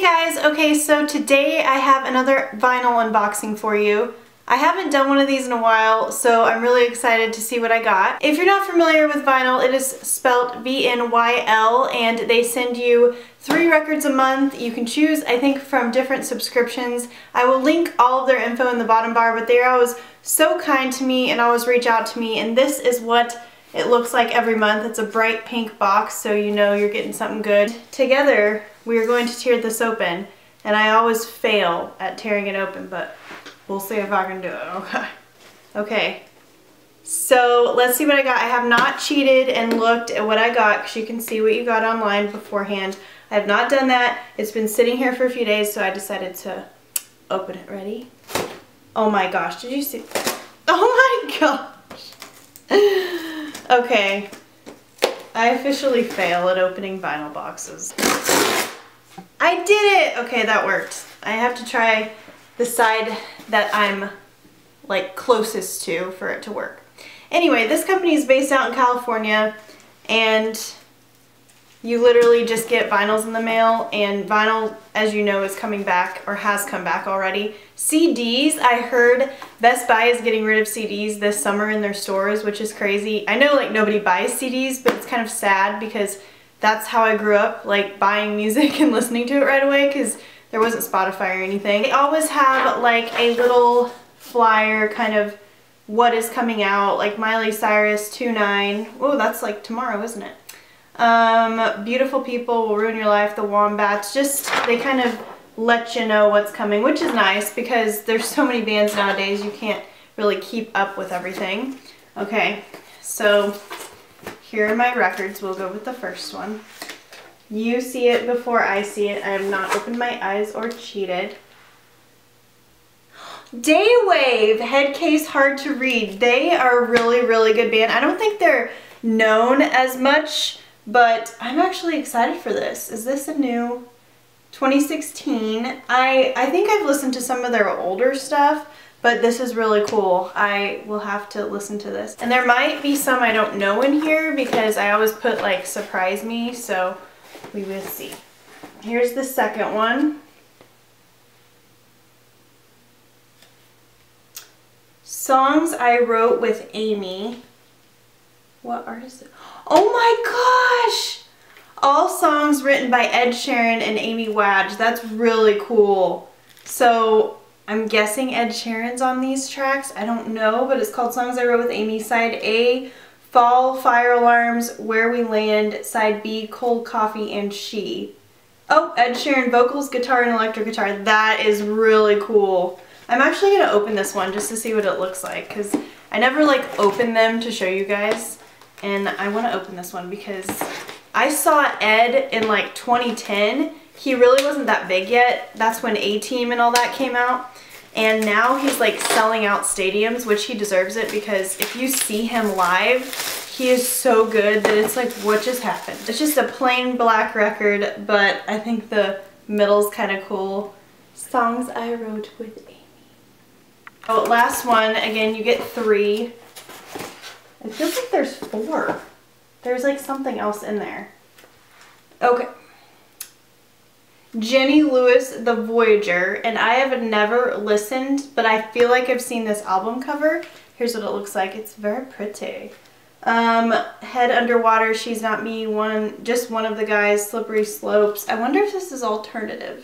guys, okay, so today I have another vinyl unboxing for you. I haven't done one of these in a while, so I'm really excited to see what I got. If you're not familiar with vinyl, it is spelled VNYL, and they send you 3 records a month. You can choose, I think, from different subscriptions. I will link all of their info in the bottom bar, but they're always so kind to me and always reach out to me, and this is what it looks like every month. It's a bright pink box, so you know you're getting something good. Together, we are going to tear this open, and I always fail at tearing it open, but we'll see if I can do it, okay? Okay, so let's see what I got. I have not cheated and looked at what I got, because you can see what you got online beforehand. I have not done that. It's been sitting here for a few days, so I decided to open it. Ready? Oh my gosh, did you see? Oh my gosh. Okay, I officially fail at opening vinyl boxes. I did it! Okay, that worked. I have to try the side that I'm like closest to for it to work. Anyway, this company is based out in California, and you literally just get vinyls in the mail, and vinyl, as you know, is coming back, or has come back already. CDs, I heard Best Buy is getting rid of CDs this summer in their stores, which is crazy. I know like nobody buys CDs, but it's kind of sad because that's how I grew up, like buying music and listening to it right away, because there wasn't Spotify or anything. They always have like a little flyer, kind of what is coming out, like Miley Cyrus 2-9. Oh, that's like tomorrow, isn't it? Beautiful People Will Ruin Your Life, The Wombats. Just, they kind of let you know what's coming, which is nice because there's so many bands nowadays you can't really keep up with everything. Okay, so here are my records. We'll go with the first one. You see it before I see it. I have not opened my eyes or cheated. Daywave, Head Case Hard to Read. They are a really, really good band. I don't think they're known as much, but I'm actually excited for this. Is this a new 2016? I think I've listened to some of their older stuff, but this is really cool. I will have to listen to this. And there might be some I don't know in here because I always put like surprise me, so we will see. Here's the second one. Songs I Wrote with Amy. What artist is it? Oh my gosh! All songs written by Ed Sheeran and Amy Wadge. That's really cool. So I'm guessing Ed Sheeran's on these tracks. I don't know, but it's called Songs I Wrote with Amy. Side A, Fall, Fire Alarms, Where We Land. Side B, Cold Coffee, and She. Oh, Ed Sheeran vocals, guitar, and electric guitar. That is really cool. I'm actually going to open this one just to see what it looks like, because I never like open them to show you guys, and I want to open this one because I saw Ed in like 2010. He really wasn't that big yet. That's when A-Team and all that came out, and now he's like selling out stadiums, which he deserves it, because if you see him live, he is so good that it's like, what just happened? It's just a plain black record, but I think the middle's kind of cool. Songs I Wrote with Amy. Oh, last one. Again, you get 3. It feels like there's 4. There's like something else in there. Okay. Jenny Lewis, The Voyager, and I have never listened, but I feel like I've seen this album cover. Here's what it looks like. It's very pretty. Head Underwater, She's Not Me, Just One of the Guys, Slippery Slopes. I wonder if this is alternative.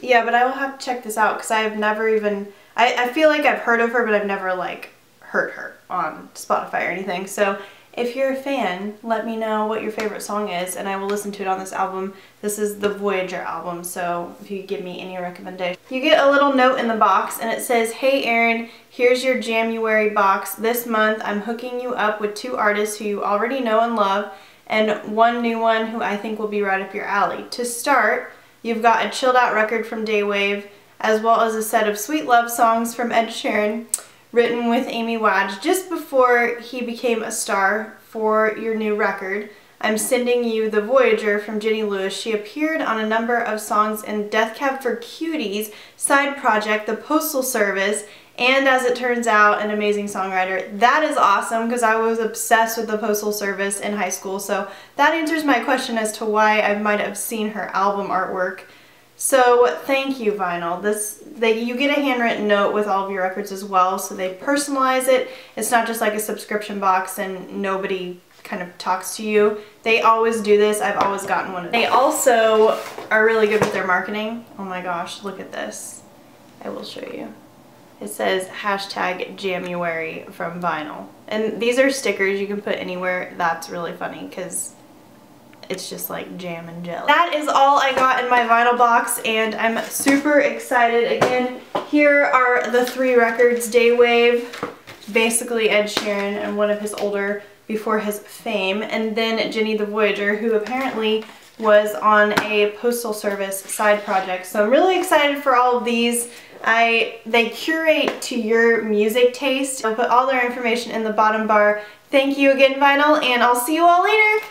Yeah, but I will have to check this out because I have never even, I feel like I've heard of her, but I've never like heard her on Spotify or anything. So if you're a fan, let me know what your favorite song is and I will listen to it on this album. This is the Voyager album, so if you give me any recommendation. You get a little note in the box and it says, "Hey Erin, here's your January box. This month I'm hooking you up with 2 artists who you already know and love, and 1 new one who I think will be right up your alley. To start, you've got a chilled out record from Daywave, as well as a set of sweet love songs from Ed Sheeran, written with Amy Wadge just before he became a star for your new record. I'm sending you the Voyager from Jenny Lewis. She appeared on a number of songs in Death Cab for Cuties, side project, The Postal Service, and as it turns out, an amazing songwriter. That is awesome because I was obsessed with the Postal Service in high school, so that answers my question as to why I might have seen her album artwork. So thank you, Vinyl. You get a handwritten note with all of your records as well, so they personalize it. It's not just like a subscription box and nobody kind of talks to you. They always do this. I've always gotten one of them. They also are really good with their marketing. Oh my gosh, look at this. I will show you. It says #January from Vinyl. And these are stickers you can put anywhere. That's really funny because it's just like jam and jelly. That is all I got in my vinyl box, and I'm super excited. Again, here are the 3 records. Daywave, basically Ed Sheeran and one of his older before his fame, and then Jenny the Voyager, who apparently was on a Postal Service side project. So I'm really excited for all of these. They curate to your music taste. I'll put all their information in the bottom bar. Thank you again, Vinyl, and I'll see you all later.